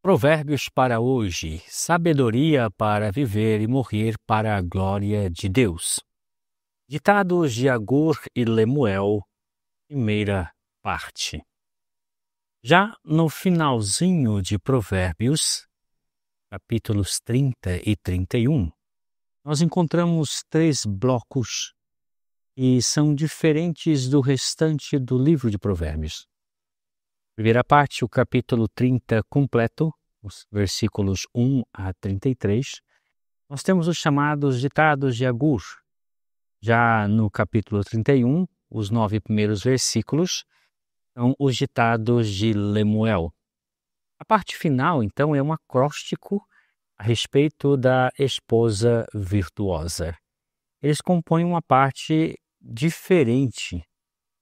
Provérbios para hoje, sabedoria para viver e morrer para a glória de Deus. Ditados de Agur e Lemuel, primeira parte. Já no finalzinho de Provérbios, capítulos 30 e 31, nós encontramos 3 blocos que são diferentes do restante do livro de Provérbios. Primeira parte, o capítulo 30 completo, os versículos 1 a 33, nós temos os chamados ditados de Agur. Já no capítulo 31, os 9 primeiros versículos, são os ditados de Lemuel. A parte final, então, é um acróstico a respeito da esposa virtuosa. Eles compõem uma parte diferente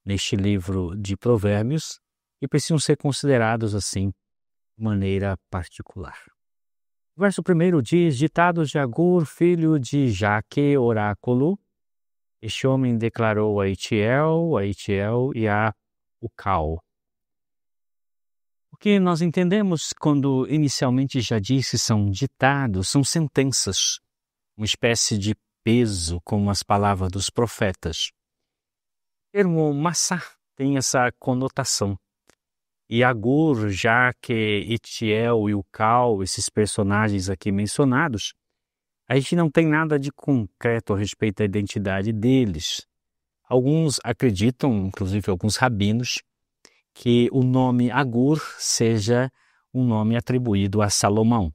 neste livro de Provérbios, e precisam ser considerados assim, de maneira particular. O verso 1 diz: Ditados de Agur, filho de Jaque, oráculo. Este homem declarou a Itiel e a Ucal. O que nós entendemos quando inicialmente já disse são ditados, são sentenças, uma espécie de peso, como as palavras dos profetas. O termo massá tem essa conotação. E Agur, Jaque, Itiel e Ucal, esses personagens aqui mencionados, a gente não tem nada de concreto a respeito da identidade deles. Alguns acreditam, inclusive alguns rabinos, que o nome Agur seja um nome atribuído a Salomão.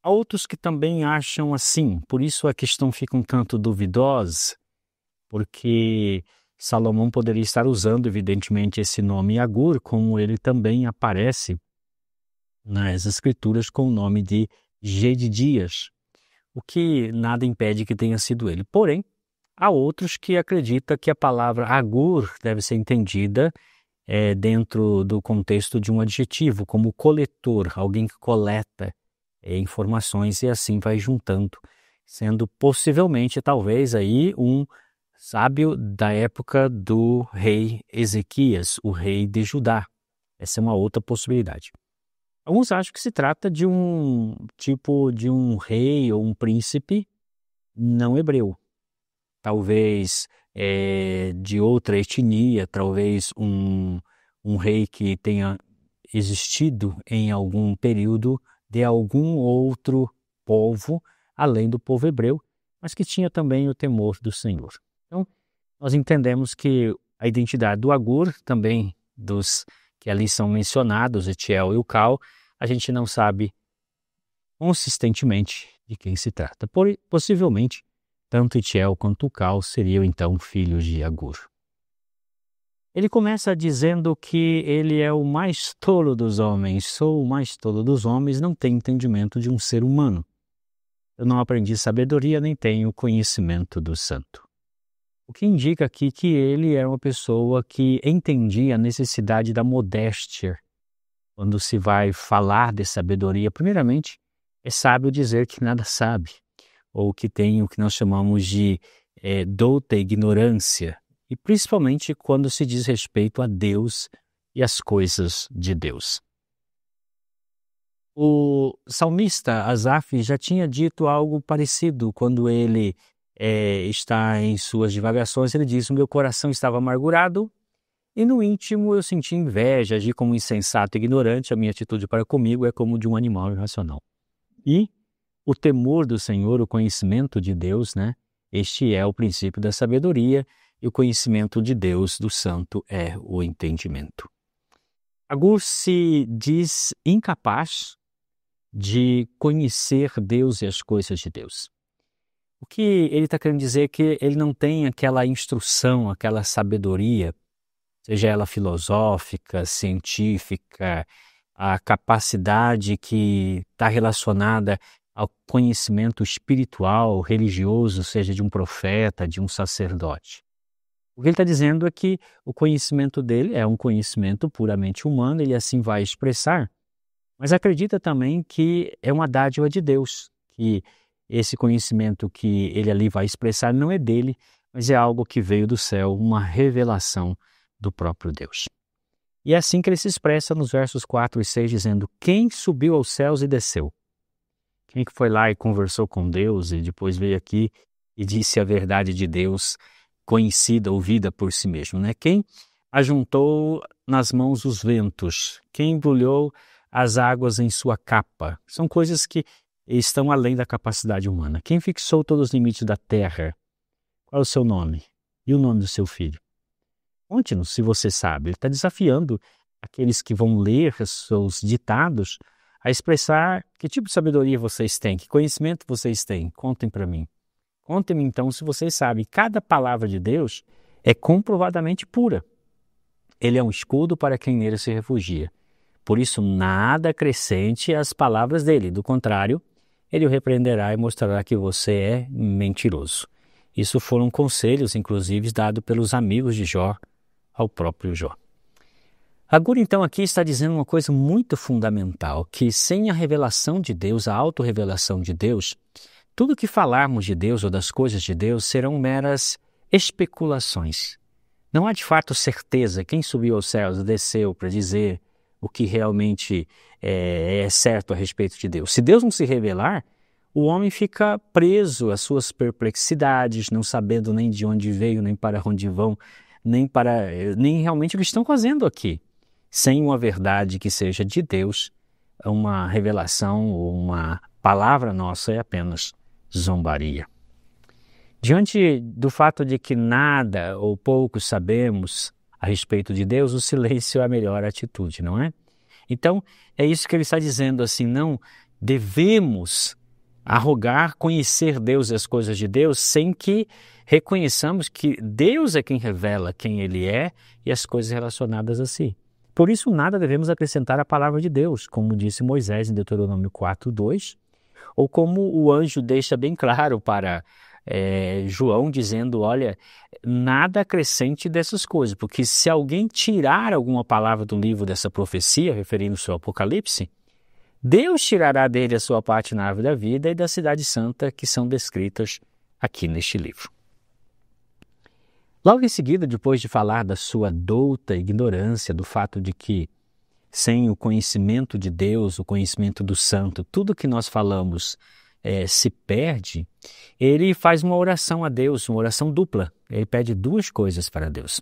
Há outros que também acham assim, por isso a questão fica um tanto duvidosa, porque Salomão poderia estar usando, evidentemente, esse nome Agur, como ele também aparece nas Escrituras com o nome de Gedidias, o que nada impede que tenha sido ele. Porém, há outros que acreditam que a palavra Agur deve ser entendida dentro do contexto de um adjetivo, como coletor, alguém que coleta informações e assim vai juntando, sendo possivelmente, talvez, aí um sábio da época do rei Ezequias, o rei de Judá. Essa é uma outra possibilidade. Alguns acham que se trata de um tipo de um rei ou um príncipe não hebreu. Talvez de outra etnia, talvez um rei que tenha existido em algum período de algum outro povo, além do povo hebreu, mas que tinha também o temor do Senhor. Então, nós entendemos que a identidade do Agur, também dos que ali são mencionados, Itiel e Ucal, a gente não sabe consistentemente de quem se trata. Possivelmente, tanto Itiel quanto Ucal seriam então filhos de Agur. Ele começa dizendo que ele é o mais tolo dos homens. Sou o mais tolo dos homens, não tenho entendimento de um ser humano. Eu não aprendi sabedoria, nem tenho conhecimento do santo. O que indica aqui que ele é uma pessoa que entendia a necessidade da modéstia. Quando se vai falar de sabedoria, primeiramente, é sábio dizer que nada sabe, ou que tem o que nós chamamos de douta ignorância, e principalmente quando se diz respeito a Deus e as coisas de Deus. O salmista Asaf já tinha dito algo parecido quando ele está em suas divagações. Ele diz: o meu coração estava amargurado e no íntimo eu senti inveja, agi como insensato e ignorante, a minha atitude para comigo é como de um animal irracional. E o temor do Senhor, o conhecimento de Deus, este é o princípio da sabedoria, e o conhecimento de Deus, do santo, é o entendimento. Agur se diz incapaz de conhecer Deus e as coisas de Deus. O que ele está querendo dizer é que ele não tem aquela instrução, aquela sabedoria, seja ela filosófica, científica, a capacidade que está relacionada ao conhecimento espiritual, religioso, seja de um profeta, de um sacerdote. O que ele está dizendo é que o conhecimento dele é um conhecimento puramente humano, ele assim vai expressar, mas acredita também que é uma dádiva de Deus, que esse conhecimento que ele ali vai expressar não é dele, mas é algo que veio do céu, uma revelação do próprio Deus. E é assim que ele se expressa nos versos 4 e 6, dizendo: quem subiu aos céus e desceu? Quem que foi lá e conversou com Deus e depois veio aqui e disse a verdade de Deus, conhecida, ouvida por si mesmo, né? Quem ajuntou nas mãos os ventos? Quem embrulhou as águas em sua capa? São coisas que estão além da capacidade humana. Quem fixou todos os limites da terra? Qual é o seu nome? E o nome do seu filho? Conte-nos, se você sabe. Ele está desafiando aqueles que vão ler os seus ditados a expressar que tipo de sabedoria vocês têm, que conhecimento vocês têm. Contem para mim. Contem-me então se vocês sabem. Cada palavra de Deus é comprovadamente pura. Ele é um escudo para quem nele se refugia. Por isso, nada acrescente às palavras dele. Do contrário, ele o repreenderá e mostrará que você é mentiroso. Isso foram conselhos, inclusive, dados pelos amigos de Jó ao próprio Jó. Agur, então, aqui está dizendo uma coisa muito fundamental, que sem a revelação de Deus, a autorrevelação de Deus, tudo que falarmos de Deus ou das coisas de Deus serão meras especulações. Não há de fato certeza quem subiu aos céus e desceu para dizer o que realmente é certo a respeito de Deus. Se Deus não se revelar, o homem fica preso às suas perplexidades, não sabendo nem de onde veio, nem para onde vão, nem realmente o que estão fazendo aqui. Sem uma verdade que seja de Deus, uma revelação ou uma palavra nossa é apenas zombaria. Diante do fato de que nada ou pouco sabemos a respeito de Deus, o silêncio é a melhor atitude, não é? Então, é isso que ele está dizendo, assim, não devemos arrogar, conhecer Deus e as coisas de Deus, sem que reconheçamos que Deus é quem revela quem Ele é e as coisas relacionadas a si. Por isso, nada devemos acrescentar à palavra de Deus, como disse Moisés em Deuteronômio 4:2, ou como o anjo deixa bem claro para João, dizendo, olha, nada acrescente dessas coisas, porque se alguém tirar alguma palavra do livro dessa profecia, referindo-se ao Apocalipse, Deus tirará dele a sua parte na árvore da vida e da cidade santa que são descritas aqui neste livro. Logo em seguida, depois de falar da sua douta ignorância, do fato de que sem o conhecimento de Deus, o conhecimento do santo, tudo que nós falamos se perde, ele faz uma oração a Deus, uma oração dupla. Ele pede duas coisas para Deus.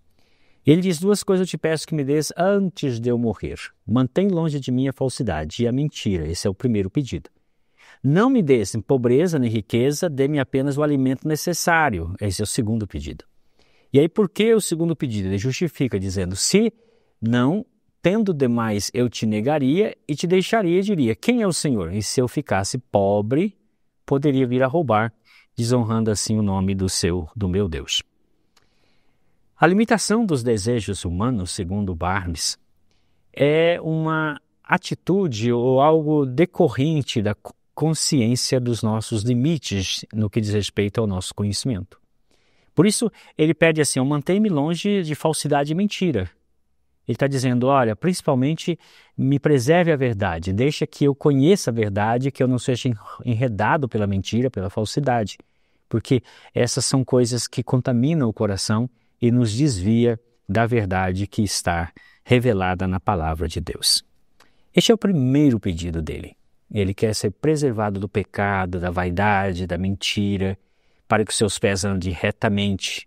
Ele diz, duas coisas eu te peço que me des antes de eu morrer. Mantém longe de mim a falsidade e a mentira. Esse é o primeiro pedido. Não me des pobreza nem riqueza, dê-me apenas o alimento necessário. Esse é o segundo pedido. E aí, por que o segundo pedido? Ele justifica dizendo, se não, tendo demais, eu te negaria e te deixaria e diria, quem é o Senhor? E se eu ficasse pobre, poderia vir a roubar, desonrando assim o nome do meu Deus. A limitação dos desejos humanos, segundo Barnes, é uma atitude ou algo decorrente da consciência dos nossos limites no que diz respeito ao nosso conhecimento. Por isso, ele pede assim, mantenha-me longe de falsidade e mentira. Ele está dizendo, olha, principalmente me preserve a verdade, deixa que eu conheça a verdade, que eu não seja enredado pela mentira, pela falsidade, porque essas são coisas que contaminam o coração e nos desvia da verdade que está revelada na palavra de Deus. Este é o primeiro pedido dele. Ele quer ser preservado do pecado, da vaidade, da mentira, para que os seus pés andem retamente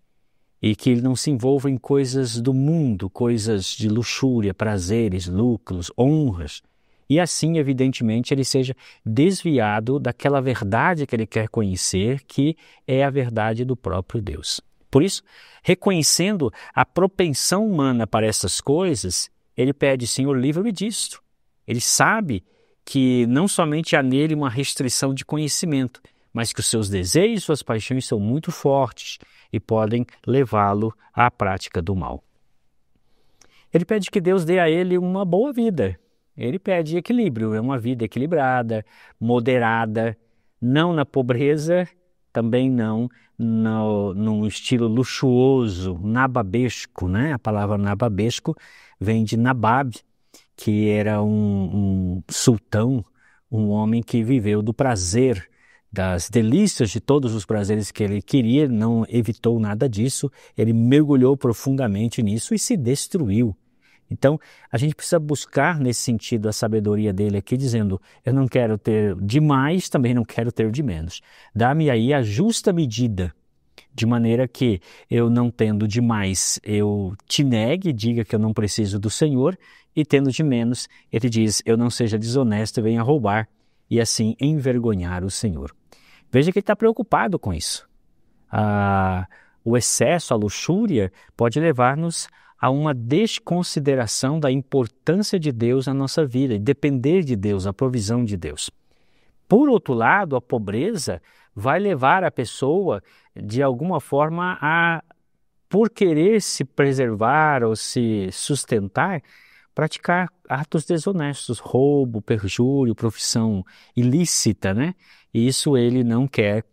e que ele não se envolva em coisas do mundo, coisas de luxúria, prazeres, lucros, honras. E assim, evidentemente, ele seja desviado daquela verdade que ele quer conhecer, que é a verdade do próprio Deus. Por isso, reconhecendo a propensão humana para essas coisas, ele pede, Senhor, livra-me disto. Ele sabe que não somente há nele uma restrição de conhecimento, mas que os seus desejos e suas paixões são muito fortes e podem levá-lo à prática do mal. Ele pede que Deus dê a ele uma boa vida. Ele pede equilíbrio, é uma vida equilibrada, moderada, não na pobreza, também não num estilo luxuoso, nababesco, né? A palavra nababesco vem de Nabab, que era um sultão, um homem que viveu do prazer, das delícias de todos os prazeres que ele queria, não evitou nada disso, ele mergulhou profundamente nisso e se destruiu. Então, a gente precisa buscar nesse sentido a sabedoria dele aqui, dizendo, eu não quero ter de mais, também não quero ter de menos. Dá-me aí a justa medida, de maneira que eu não tendo de mais, eu te negue, diga que eu não preciso do Senhor, e tendo de menos, ele diz, eu não seja desonesto e venha roubar, e assim envergonhar o Senhor. Veja que ele está preocupado com isso. O excesso, a luxúria, pode levar-nos a uma desconsideração da importância de Deus na nossa vida, e depender de Deus, a provisão de Deus. Por outro lado, a pobreza vai levar a pessoa, de alguma forma, por querer se preservar ou se sustentar, praticar atos desonestos, roubo, perjúrio, profissão ilícita, né? E isso ele não quer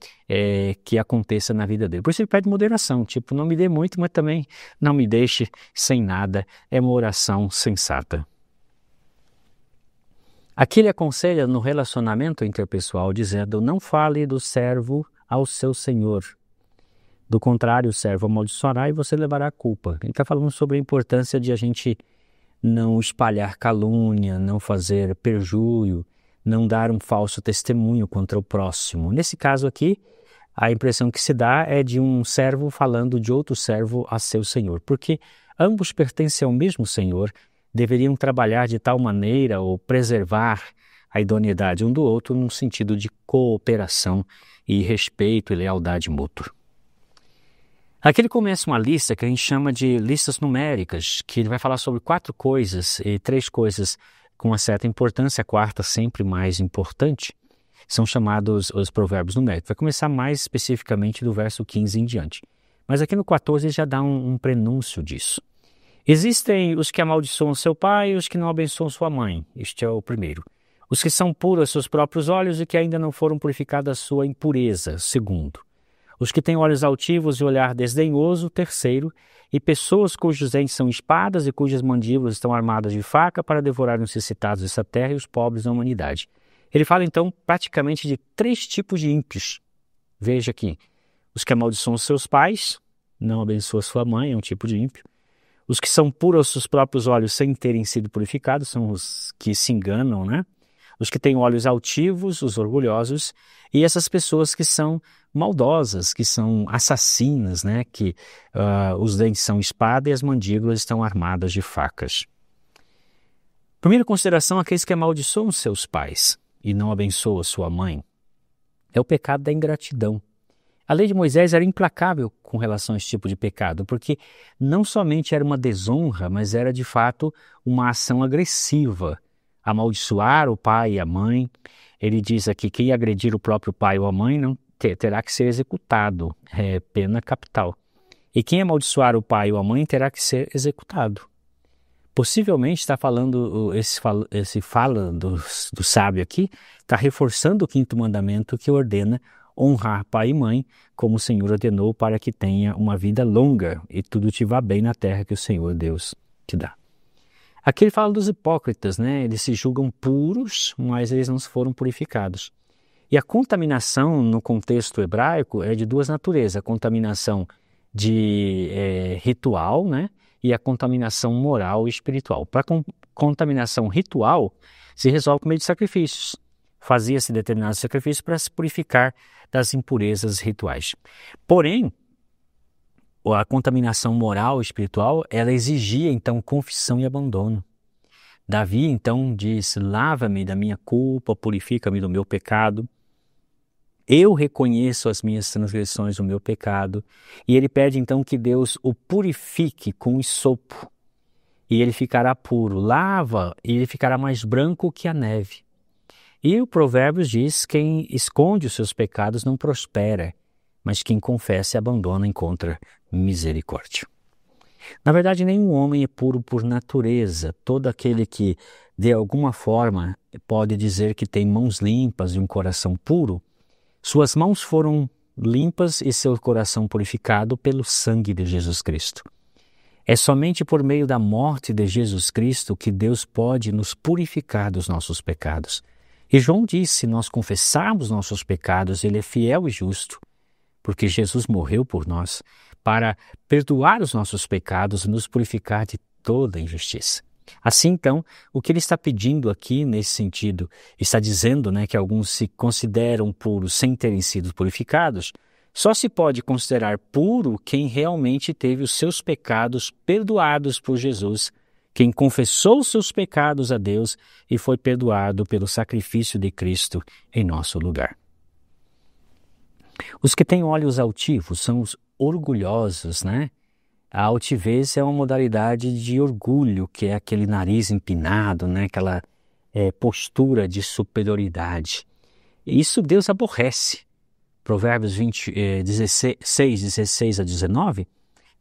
que aconteça na vida dele. Por isso ele pede moderação, tipo, não me dê muito, mas também não me deixe sem nada. É uma oração sensata. Aqui ele aconselha no relacionamento interpessoal, dizendo, não fale do servo ao seu senhor. Do contrário, o servo amaldiçoará e você levará a culpa. Ele está falando sobre a importância de a gente não espalhar calúnia, não fazer perjúrio, não dar um falso testemunho contra o próximo. Nesse caso aqui, a impressão que se dá é de um servo falando de outro servo a seu senhor, porque ambos pertencem ao mesmo senhor, deveriam trabalhar de tal maneira ou preservar a idoneidade um do outro num sentido de cooperação e respeito e lealdade mútua. Aqui ele começa uma lista que a gente chama de listas numéricas, que ele vai falar sobre 4 coisas e 3 coisas com uma certa importância, a quarta sempre mais importante, são chamados os provérbios numéricos. Vai começar mais especificamente do verso 15 em diante. Mas aqui no 14 já dá um prenúncio disso. Existem os que amaldiçoam seu pai e os que não abençoam sua mãe. Este é o primeiro. Os que são puros aos seus próprios olhos e que ainda não foram purificados a sua impureza. Segundo. Os que têm olhos altivos e olhar desdenhoso. Terceiro. E pessoas cujos dentes são espadas e cujas mandíbulas estão armadas de faca para devorar os necessitados dessa terra e os pobres da humanidade. Ele fala então praticamente de 3 tipos de ímpios. Veja aqui. Os que amaldiçoam seus pais, não abençoam sua mãe, é um tipo de ímpio. Os que são puros aos seus próprios olhos sem terem sido purificados, são os que se enganam, né? Os que têm olhos altivos, os orgulhosos, e essas pessoas que são maldosas, que são assassinas, né? Que os dentes são espada e as mandíbulas estão armadas de facas. Primeira consideração, aqueles que amaldiçoam seus pais e não abençoam sua mãe, é o pecado da ingratidão. A lei de Moisés era implacável com relação a esse tipo de pecado, porque não somente era uma desonra, mas era de fato uma ação agressiva. Amaldiçoar o pai e a mãe. Ele diz aqui que quem agredir o próprio pai ou a mãe não terá que ser executado, é pena capital. E quem amaldiçoar o pai ou a mãe terá que ser executado. Possivelmente está falando, esse fala do sábio aqui, está reforçando o 5º mandamento que ordena honrar pai e mãe, como o Senhor ordenou para que tenha uma vida longa e tudo te vá bem na terra que o Senhor Deus te dá. Aqui ele fala dos hipócritas, né? Eles se julgam puros, mas eles não foram purificados. E a contaminação no contexto hebraico é de 2 naturezas, a contaminação de ritual, né? E a contaminação moral e espiritual. Para a contaminação ritual, se resolve por meio de sacrifícios. Fazia-se determinados sacrifícios para se purificar das impurezas rituais. Porém, a contaminação moral e espiritual, ela exigia então confissão e abandono. Davi então diz, lava-me da minha culpa, purifica-me do meu pecado. Eu reconheço as minhas transgressões, o meu pecado. E ele pede então que Deus o purifique com hisopo. E ele ficará puro. Lava e ele ficará mais branco que a neve. E o Provérbios diz, quem esconde os seus pecados não prospera, mas quem confessa e abandona encontra misericórdia. Na verdade, nenhum homem é puro por natureza. Todo aquele que, de alguma forma, pode dizer que tem mãos limpas e um coração puro, suas mãos foram limpas e seu coração purificado pelo sangue de Jesus Cristo. É somente por meio da morte de Jesus Cristo que Deus pode nos purificar dos nossos pecados. E João disse, se nós confessarmos nossos pecados, Ele é fiel e justo, porque Jesus morreu por nós, para perdoar os nossos pecados e nos purificar de toda injustiça. Assim, então, o que ele está pedindo aqui, nesse sentido, está dizendo, né, que alguns se consideram puros sem terem sido purificados. Só se pode considerar puro quem realmente teve os seus pecados perdoados por Jesus, quem confessou os seus pecados a Deus e foi perdoado pelo sacrifício de Cristo em nosso lugar. Os que têm olhos altivos são os orgulhosos, né? A altivez é uma modalidade de orgulho, que é aquele nariz empinado, né? Aquela postura de superioridade. Isso Deus aborrece. Provérbios 16 a 19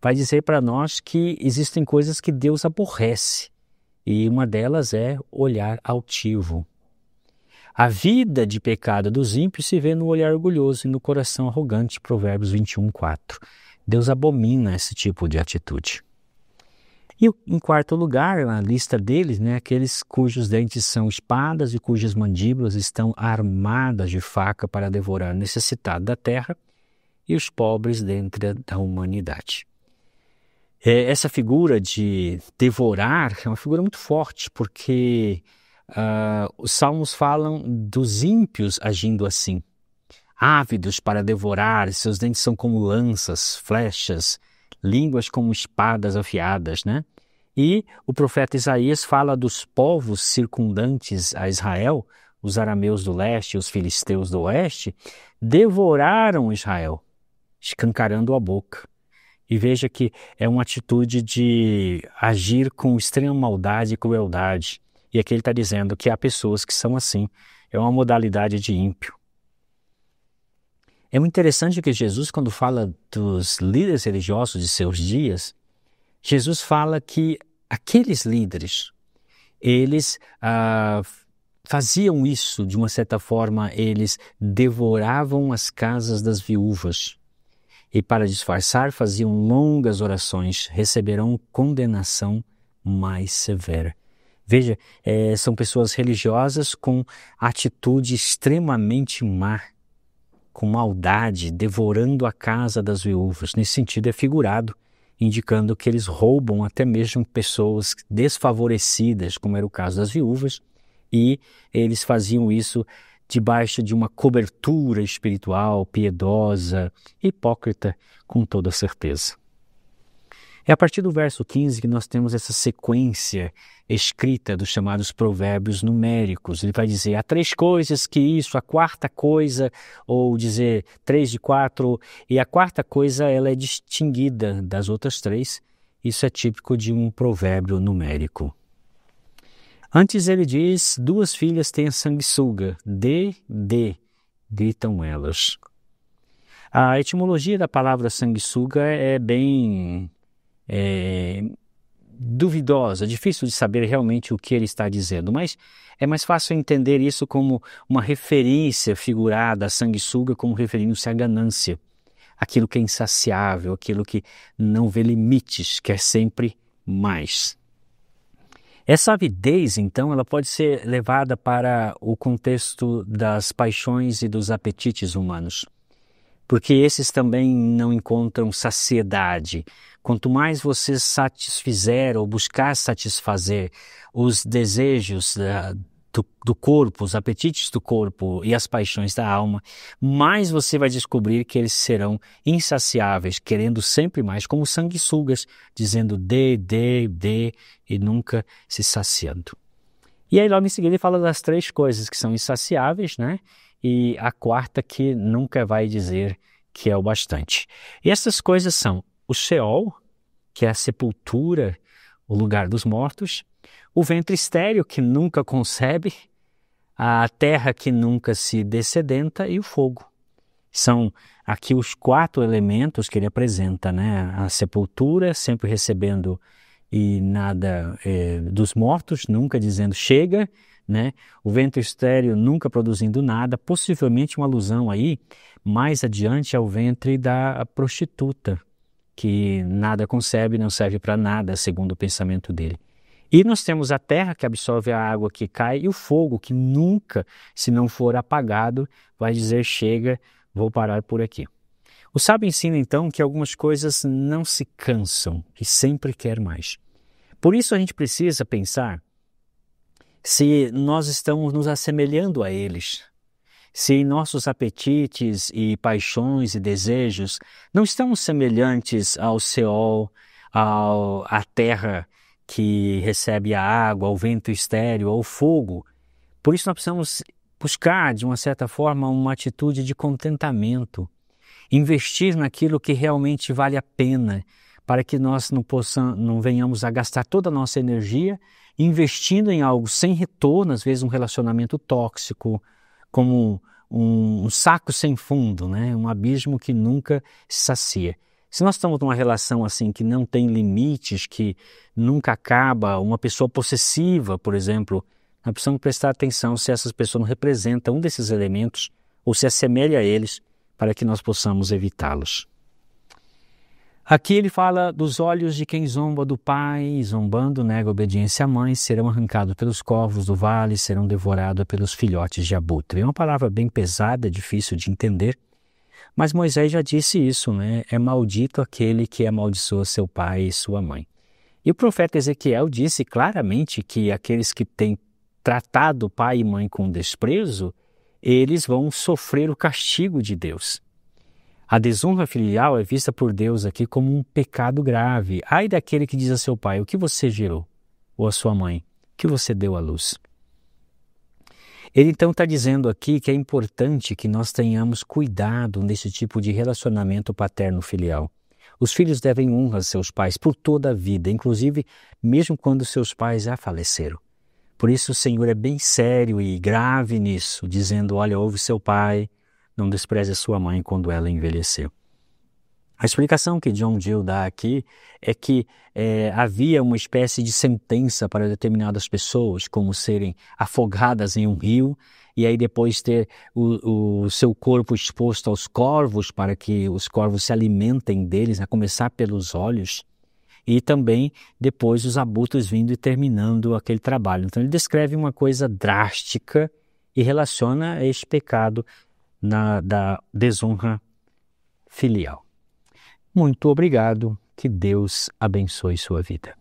vai dizer para nós que existem coisas que Deus aborrece. E uma delas é olhar altivo. A vida de pecado dos ímpios se vê no olhar orgulhoso e no coração arrogante, Provérbios 21:4. Deus abomina esse tipo de atitude. E em quarto lugar, na lista deles, né, aqueles cujos dentes são espadas e cujas mandíbulas estão armadas de faca para devorar o necessitado da terra e os pobres dentro da humanidade. Essa figura de devorar é uma figura muito forte, porque os salmos falam dos ímpios agindo assim, ávidos para devorar, seus dentes são como lanças, flechas, línguas como espadas afiadas, né? E o profeta Isaías fala dos povos circundantes a Israel, os arameus do leste e os filisteus do oeste, devoraram Israel, escancarando a boca. E veja que é uma atitude de agir com extrema maldade e crueldade. E aqui ele está dizendo que há pessoas que são assim. É uma modalidade de ímpio. É muito interessante que Jesus, quando fala dos líderes religiosos de seus dias, Jesus fala que aqueles líderes, eles faziam isso de uma certa forma, eles devoravam as casas das viúvas. E para disfarçar, faziam longas orações, receberão condenação mais severa. Veja, são pessoas religiosas com atitude extremamente má, com maldade, devorando a casa das viúvas. Nesse sentido é figurado, indicando que eles roubam até mesmo pessoas desfavorecidas, como era o caso das viúvas, e eles faziam isso debaixo de uma cobertura espiritual, piedosa, hipócrita, com toda certeza. É a partir do verso 15 que nós temos essa sequência escrita dos chamados provérbios numéricos. Ele vai dizer, há 3 coisas que isso, a quarta coisa, ou dizer 3 de 4, e a quarta coisa ela é distinguida das outras 3. Isso é típico de um provérbio numérico. Antes ele diz, 2 filhas têm a sanguessuga, gritam elas. A etimologia da palavra sanguessuga é bem duvidosa, difícil de saber realmente o que ele está dizendo, mas é mais fácil entender isso como uma referência figurada à sanguessuga, como referindo-se à ganância, aquilo que é insaciável, aquilo que não vê limites, quer sempre mais. Essa avidez, então, ela pode ser levada para o contexto das paixões e dos apetites humanos, porque esses também não encontram saciedade. Quanto mais você satisfizer ou buscar satisfazer os desejos do corpo, os apetites do corpo e as paixões da alma, mais você vai descobrir que eles serão insaciáveis, querendo sempre mais, como sanguessugas, dizendo dê, e nunca se saciando. E aí logo em seguida ele fala das 3 coisas que são insaciáveis, né? E a quarta que nunca vai dizer que é o bastante. E essas coisas são o Sheol, que é a sepultura, o lugar dos mortos, o ventre estéril, que nunca concebe, a terra que nunca se dessedenta e o fogo. São aqui os 4 elementos que ele apresenta, né? A sepultura, sempre recebendo e nada dos mortos, nunca dizendo chega, né? O ventre estéril nunca produzindo nada, possivelmente uma alusão aí mais adiante ao ventre da prostituta, que nada concebe, não serve para nada, segundo o pensamento dele. E nós temos a terra que absorve a água que cai e o fogo que nunca, se não for apagado, vai dizer chega, vou parar por aqui. O sábio ensina então que algumas coisas não se cansam e sempre quer mais. Por isso a gente precisa pensar se nós estamos nos assemelhando a eles, se nossos apetites e paixões e desejos não estão semelhantes ao Seol, à terra que recebe a água, ao vento estéril, ao fogo. Por isso nós precisamos buscar, de uma certa forma, uma atitude de contentamento, investir naquilo que realmente vale a pena, para que nós não venhamos a gastar toda a nossa energia investindo em algo sem retorno, às vezes um relacionamento tóxico, como um saco sem fundo, né? Um abismo que nunca se sacia. Se nós estamos numa relação assim que não tem limites, que nunca acaba, uma pessoa possessiva, por exemplo, nós precisamos prestar atenção se essas pessoas não representam um desses elementos ou se assemelha a eles para que nós possamos evitá-los. Aqui ele fala dos olhos de quem zomba do pai, zombando, nega a obediência à mãe, serão arrancados pelos corvos do vale, serão devorados pelos filhotes de abutre. É uma palavra bem pesada, difícil de entender, mas Moisés já disse isso, né? É maldito aquele que amaldiçoa seu pai e sua mãe. E o profeta Ezequiel disse claramente que aqueles que têm tratado pai e mãe com desprezo, eles vão sofrer o castigo de Deus. A desonra filial é vista por Deus aqui como um pecado grave. Ai daquele que diz a seu pai, o que você gerou? Ou a sua mãe, o que você deu à luz? Ele então está dizendo aqui que é importante que nós tenhamos cuidado nesse tipo de relacionamento paterno-filial. Os filhos devem honrar a seus pais por toda a vida, inclusive mesmo quando seus pais já faleceram. Por isso o Senhor é bem sério e grave nisso, dizendo, olha, ouve seu pai, não despreze a sua mãe quando ela envelheceu. A explicação que John Gill dá aqui é que havia uma espécie de sentença para determinadas pessoas, como serem afogadas em um rio, e aí depois ter o seu corpo exposto aos corvos, para que os corvos se alimentem deles, a começar pelos olhos, e também depois os abutres vindo e terminando aquele trabalho. Então ele descreve uma coisa drástica e relaciona este pecado da desonra filial. Muito obrigado, que Deus abençoe sua vida.